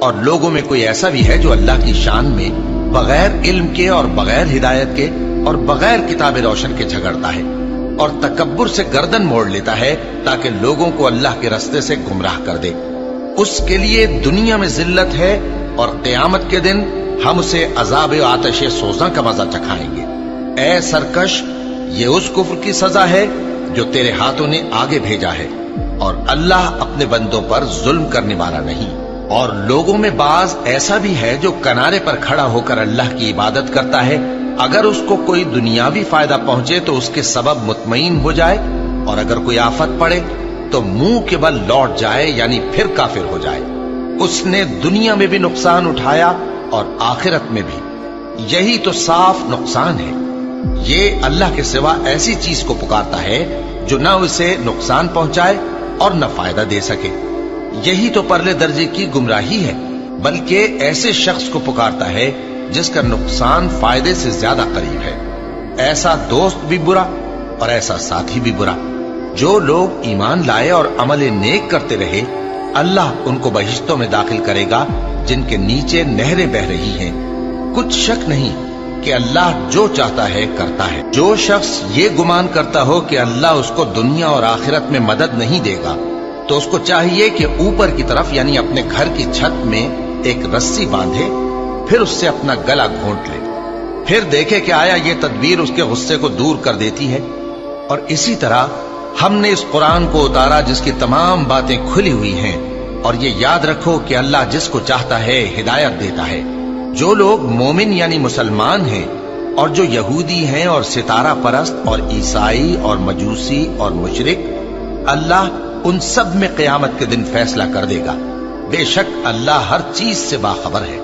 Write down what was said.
اور لوگوں میں کوئی ایسا بھی ہے جو اللہ کی شان میں بغیر علم کے اور بغیر ہدایت کے اور بغیر کتاب روشن کے جھگڑتا ہے اور تکبر سے گردن موڑ لیتا ہے تاکہ لوگوں کو اللہ کے رستے سے گمراہ کر دے. اس کے لیے دنیا میں ذلت ہے اور قیامت کے دن ہم اسے عذاب آتش سوزاں کا مزہ چکھائیں گے. اے سرکش، یہ اس کفر کی سزا ہے جو تیرے ہاتھوں نے آگے بھیجا ہے، اور اللہ اپنے بندوں پر ظلم کرنے والا نہیں. اور لوگوں میں بعض ایسا بھی ہے جو کنارے پر کھڑا ہو کر اللہ کی عبادت کرتا ہے، اگر اس کو کوئی دنیاوی فائدہ پہنچے تو اس کے سبب مطمئن ہو جائے، اور اگر کوئی آفت پڑے تو منہ کے بل لوٹ جائے، یعنی پھر کافر ہو جائے. اس نے دنیا میں بھی نقصان اٹھایا اور آخرت میں بھی. یہی تو صاف نقصان ہے. یہ اللہ کے سوا ایسی چیز کو پکارتا ہے جو نہ اسے نقصان پہنچائے اور نہ فائدہ دے سکے. یہی تو پرلے درجے کی گمراہی ہے. بلکہ ایسے شخص کو پکارتا ہے جس کا نقصان فائدے سے زیادہ قریب ہے. ایسا دوست بھی برا اور ایسا ساتھی بھی برا. جو لوگ ایمان لائے اور عمل نیک کرتے رہے، اللہ ان کو بہشتوں میں داخل کرے گا جن کے نیچے نہریں بہ رہی ہیں. کچھ شک نہیں کہ اللہ جو چاہتا ہے کرتا ہے. جو شخص یہ گمان کرتا ہو کہ اللہ اس کو دنیا اور آخرت میں مدد نہیں دے گا، تو اس کو چاہیے کہ اوپر کی طرف یعنی اپنے گھر کی چھت میں ایک رسی باندھے، پھر اس سے اپنا گلا گھونٹ لے، پھر دیکھے کہ آیا یہ تدبیر اس کے غصے کو دور کر دیتی ہے. اور اسی طرح ہم نے اس قرآن کو اتارا جس کی تمام باتیں کھلی ہوئی ہیں. اور یہ یاد رکھو کہ اللہ جس کو چاہتا ہے ہدایت دیتا ہے. جو لوگ مومن یعنی مسلمان ہیں اور جو یہودی ہیں اور ستارہ پرست اور عیسائی اور مجوسی اور مشرک، اللہ ان سب میں قیامت کے دن فیصلہ کر دے گا. بے شک اللہ ہر چیز سے باخبر ہے.